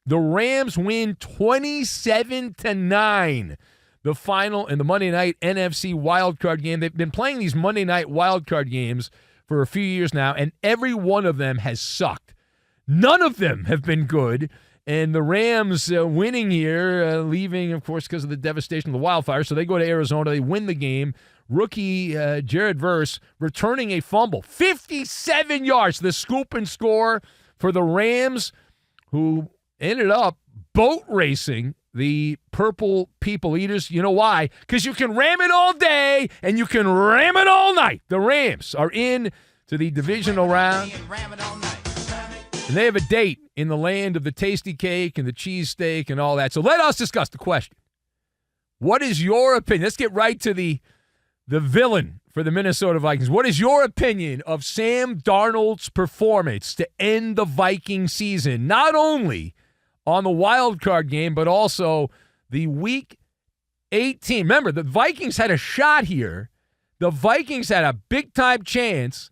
The Rams win 27-9. The final in the Monday night NFC wildcard game. They've been playing these Monday night wildcard games for a few years now, and every one of them has sucked. None of them have been good. And the Rams winning here, leaving, of course, because of the devastation of the wildfire. So they go to Arizona. They win the game. Rookie Jared Verse returning a fumble. 57 yards, the scoop and score for the Rams, who ended up boat racing the Purple People Eaters. You know why? Because you can ram it all day and you can ram it all night. The Rams are in to the divisional round. And they have a date in the land of the tasty cake and the cheesesteak and all that. So let us discuss the question. What is your opinion? Let's get right to the villain for the Minnesota Vikings. What is your opinion of Sam Darnold's performance to end the Viking season? Not only on the wild card game, but also the Week 18. Remember, the Vikings had a shot here. The Vikings had a big-time chance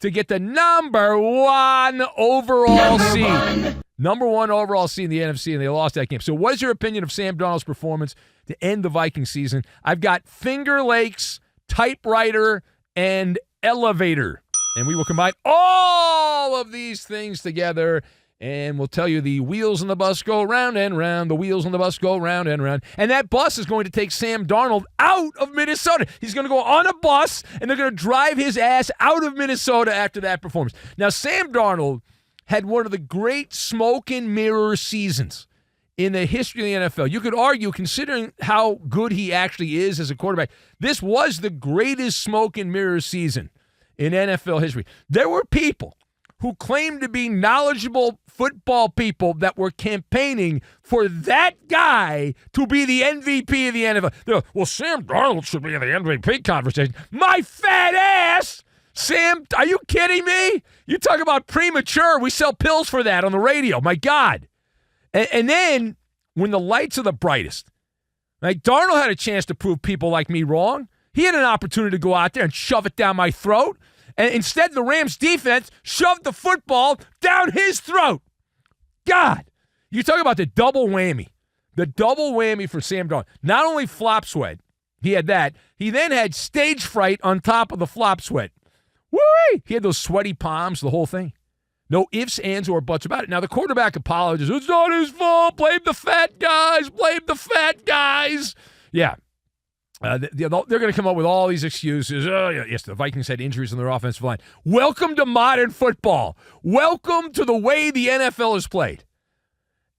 to get the number one overall seed. Number one overall seed in the NFC, and they lost that game. So what is your opinion of Sam Darnold's performance to end the Viking season? I've got Finger Lakes, typewriter, and elevator. And we will combine all of these things together, and we'll tell you the wheels on the bus go round and round. The wheels on the bus go round and round. And that bus is going to take Sam Darnold out of Minnesota. He's going to go on a bus, and they're going to drive his ass out of Minnesota after that performance. Now, Sam Darnold had one of the great smoke and mirror seasons in the history of the NFL. You could argue, considering how good he actually is as a quarterback, this was the greatest smoke and mirror season in NFL history. There were people who claimed to be knowledgeable football people that were campaigning for that guy to be the MVP of the NFL. They're like, well, Sam Darnold should be in the MVP conversation. My fat ass! Sam, are you kidding me? You talk about premature. We sell pills for that on the radio. My God. And then, when the lights are the brightest, like Darnold had a chance to prove people like me wrong. He had an opportunity to go out there and shove it down my throat. And instead, the Rams defense shoved the football down his throat. God, you talk about the double whammy. The double whammy for Sam Darnold. Not only flop sweat, he had that. He then had stage fright on top of the flop sweat. Woo! He had those sweaty palms, the whole thing. No ifs, ands, or buts about it. Now, the quarterback apologizes. It's not his fault. Blame the fat guys. Blame the fat guys. Yeah. They're going to come up with all these excuses. Oh, yes, the Vikings had injuries on their offensive line. Welcome to modern football. Welcome to the way the NFL is played.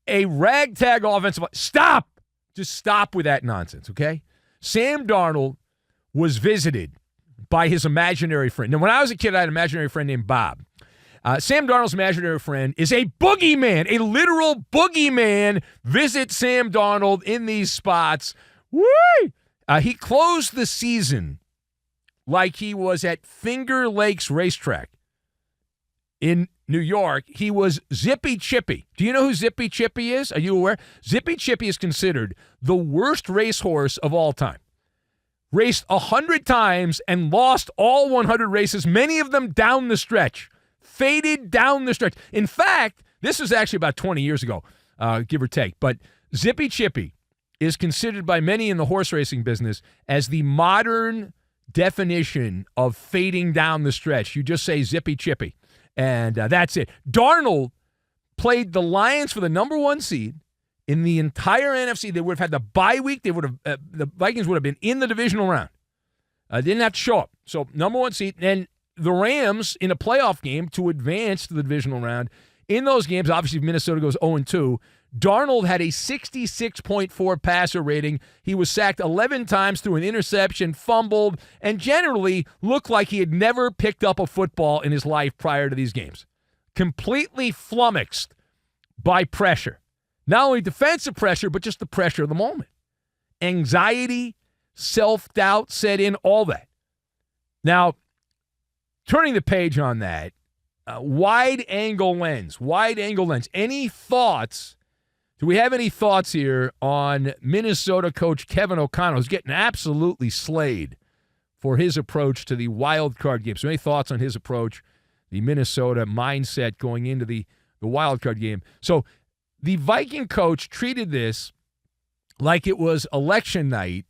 A ragtag offensive line. Stop. Just stop with that nonsense, okay? Sam Darnold was visited by his imaginary friend. Now, when I was a kid, I had an imaginary friend named Bob. Sam Darnold's imaginary friend is a boogeyman, a literal boogeyman. Visit Sam Darnold in these spots. Woo! He closed the season like he was at Finger Lakes Racetrack in New York. He was Zippy Chippy. Do you know who Zippy Chippy is? Are you aware? Zippy Chippy is considered the worst racehorse of all time. Raced 100 times and lost all 100 races, many of them down the stretch. Faded down the stretch. In fact, this was actually about 20 years ago, give or take. But Zippy Chippy is considered by many in the horse racing business as the modern definition of fading down the stretch. You just say Zippy Chippy, and that's it. Darnold played the Lions for the number one seed in the entire NFC. They would have had the bye week. They would have the Vikings would have been in the divisional round. Didn't have to show up. So number one seed. And the Rams in a playoff game to advance to the divisional round. In those games, obviously Minnesota goes 0-2. Darnold had a 66.4 passer rating. He was sacked 11 times through an interception, fumbled, and generally looked like he had never picked up a football in his life prior to these games. Completely flummoxed by pressure. Not only defensive pressure, but just the pressure of the moment. Anxiety, self-doubt set in, all that. Now, turning the page on that, wide-angle lens. Any thoughts? Do we have any thoughts here on Minnesota coach Kevin O'Connell, who's getting absolutely slayed for his approach to the wild card game? So any thoughts on his approach, the Minnesota mindset going into the wild card game? So the Viking coach treated this like it was election night,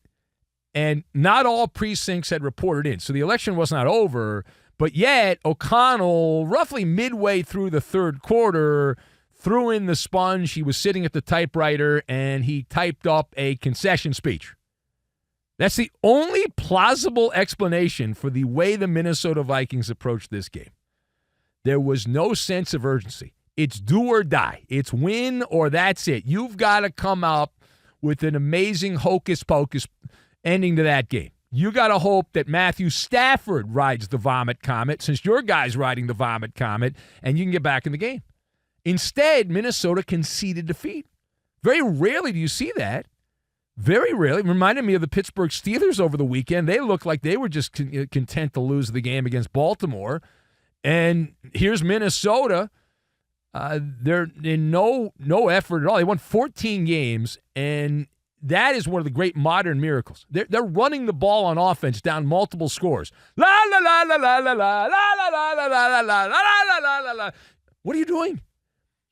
and not all precincts had reported in. So the election was not over, but yet O'Connell, roughly midway through the third quarter, threw in the sponge. He was sitting at the typewriter, and he typed up a concession speech. That's the only plausible explanation for the way the Minnesota Vikings approached this game. There was no sense of urgency. It's do or die. It's win or that's it. You've got to come up with an amazing hocus-pocus ending to that game. You got to hope that Matthew Stafford rides the vomit comet, since your guy's riding the vomit comet, and you can get back in the game. Instead, Minnesota conceded defeat. Very rarely do you see that. Very rarely. It reminded me of the Pittsburgh Steelers over the weekend. They looked like they were just content to lose the game against Baltimore. And here's Minnesota. They're in no effort at all. They won 14 games, and that is one of the great modern miracles. They're running the ball on offense down multiple scores. La la la la la la la la la la la la la la la la la. What are you doing?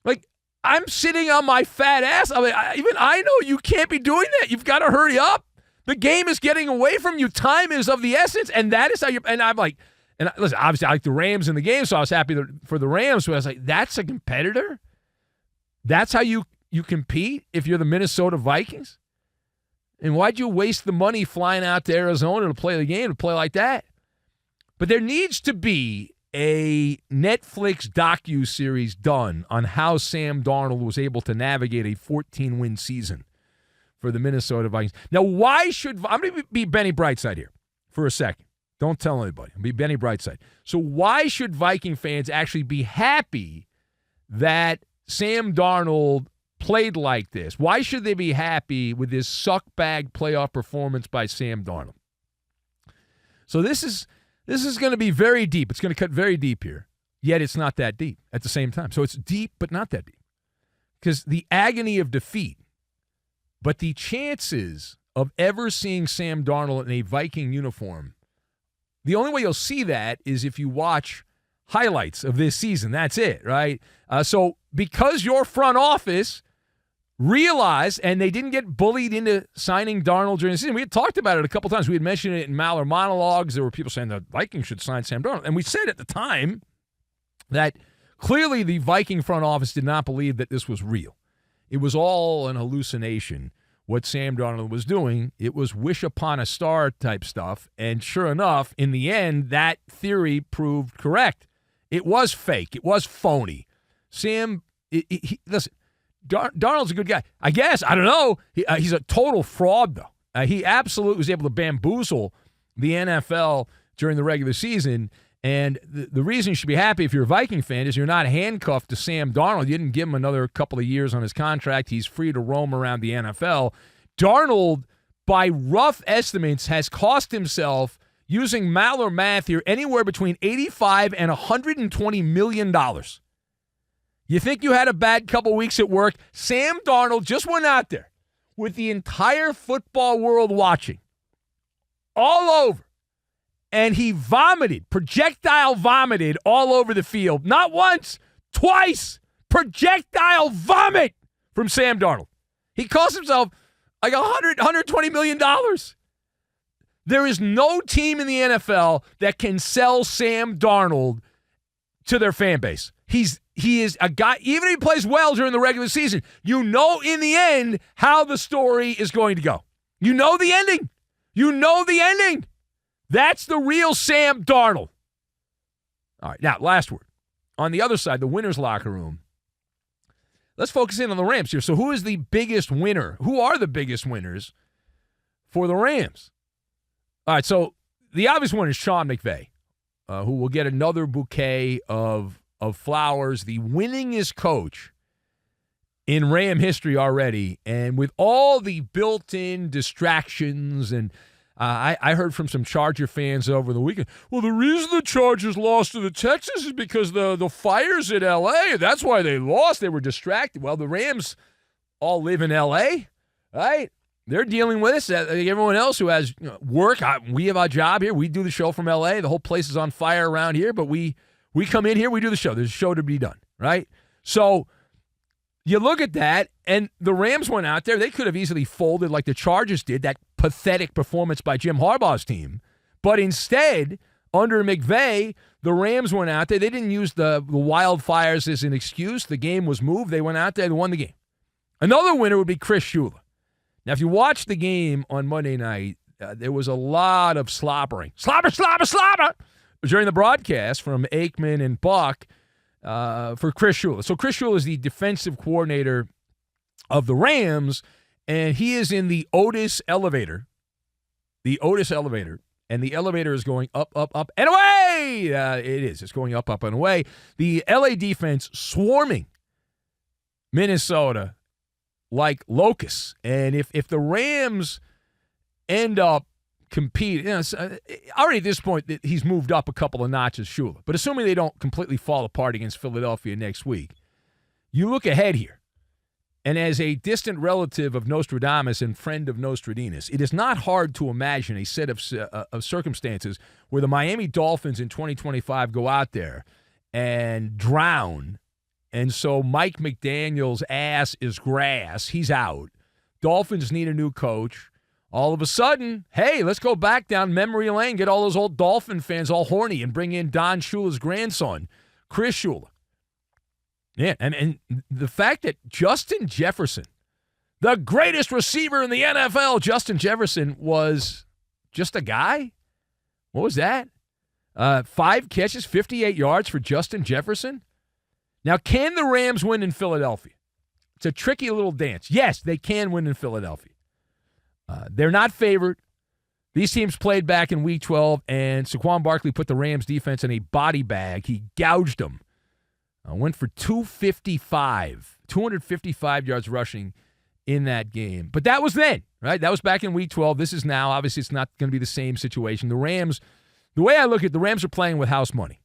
Like, I'm sitting on my fat ass. I mean, even I know you can't be doing that. You've got to hurry up. The game is getting away from you. Time is of the essence, and that is how you. And I'm like, and listen, obviously I like the Rams in the game, so I was happy for the Rams. But I was like, that's a competitor. That's how you compete if you're the Minnesota Vikings. And why'd you waste the money flying out to Arizona to play the game, to play like that? But there needs to be a Netflix docuseries done on how Sam Darnold was able to navigate a 14-win season for the Minnesota Vikings. Now, I'm going to be Benny Brightside here for a second. Don't tell anybody. I'll be Benny Brightside. So why should Viking fans actually be happy that Sam Darnold played like this? Why should they be happy with this suckbag playoff performance by Sam Darnold? So this is going to be very deep. It's going to cut very deep here, yet it's not that deep at the same time. So it's deep, but not that deep. Because the agony of defeat, but the chances of ever seeing Sam Darnold in a Viking uniform, the only way you'll see that is if you watch highlights of this season. That's it, right? So because your front office realized, and they didn't get bullied into signing Darnold during the season. We had talked about it a couple times. We had mentioned it in MALLER monologues. There were people saying the Vikings should sign Sam Darnold. And we said at the time that clearly the Viking front office did not believe that this was real. It was all an hallucination, what Sam Darnold was doing. It was wish upon a star type stuff. And sure enough, in the end, that theory proved correct. It was fake. It was phony. Sam, listen, Darnold's a good guy. I guess. I don't know. He's a total fraud, though. He absolutely was able to bamboozle the NFL during the regular season. And the reason you should be happy if you're a Viking fan is you're not handcuffed to Sam Darnold. You didn't give him another couple of years on his contract. He's free to roam around the NFL. Darnold, by rough estimates, has cost himself, using MALLER math here, anywhere between $85 and $120 million. You think you had a bad couple weeks at work? Sam Darnold just went out there with the entire football world watching, all over, and he projectile vomited all over the field. Not once, twice, projectile vomit from Sam Darnold. He cost himself like $120 million. There is no team in the NFL that can sell Sam Darnold to their fan base. He is a guy, even if he plays well during the regular season, you know in the end how the story is going to go. You know the ending. You know the ending. That's the real Sam Darnold. All right, now, last word. On the other side, the winner's locker room. Let's focus in on the Rams here. So who is the biggest winner? Who are the biggest winners for the Rams? All right, so the obvious one is Sean McVay, who will get another bouquet of flowers, the winningest coach in Ram history already, and with all the built-in distractions. And I heard from some Charger fans over the weekend, well, the reason the Chargers lost to the Texans is because the fires in L.A. That's why they lost. They were distracted. Well, the Rams all live in L.A., right? They're dealing with this. Everyone else who has work, we have our job here. We do the show from L.A. The whole place is on fire around here, but we come in here, we do the show. There's a show to be done, right? So You look at that, and the Rams went out there. They could have easily folded like the Chargers did, that pathetic performance by Jim Harbaugh's team. But instead, under McVay, the Rams went out there. They didn't use the wildfires as an excuse. The game was moved. They went out there and won the game. Another winner would be Chris Shula. Now, if you watch the game on Monday night, there was a lot of slobbering. Slobber during the broadcast from Aikman and Buck for Chris Shula. So Chris Shula is the defensive coordinator of the Rams, and he is in the Otis elevator. The Otis elevator. And the elevator is going up, and away! It is. It's going up, and away. The LA defense swarming Minnesota like locusts. And if the Rams end up competing, already at this point, he's moved up a couple of notches, Shula. But assuming they don't completely fall apart against Philadelphia next week, you look ahead here. And as a distant relative of Nostradamus and friend of Nostradamus, it is not hard to imagine a set of circumstances where the Miami Dolphins in 2025 go out there and drown. And so Mike McDaniel's ass is grass. He's out. Dolphins need a new coach. All of a sudden, hey, let's go back down memory lane, get all those old Dolphin fans all horny, and bring in Don Shula's grandson, Chris Shula. Yeah, and the fact that Justin Jefferson, the greatest receiver in the NFL, Justin Jefferson, was just a guy? What was that? 5 catches, 58 yards for Justin Jefferson? Now, can the Rams win in Philadelphia? It's a tricky little dance. Yes, they can win in Philadelphia. They're not favored. These teams played back in Week 12, and Saquon Barkley put the Rams defense in a body bag. He gouged them. Went for 255 yards rushing in that game. But that was then, right? That was back in Week 12. This is now. Obviously, it's not going to be the same situation. The Rams, the way I look at it, the Rams are playing with house money.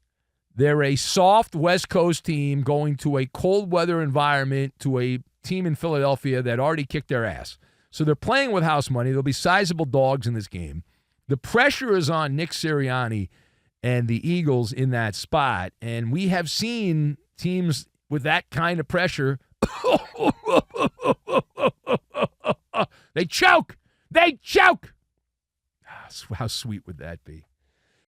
They're a soft West Coast team going to a cold weather environment to a team in Philadelphia that already kicked their ass. So they're playing with house money. There'll be sizable dogs in this game. The pressure is on Nick Sirianni and the Eagles in that spot. And we have seen teams with that kind of pressure, they choke. They choke. How sweet would that be?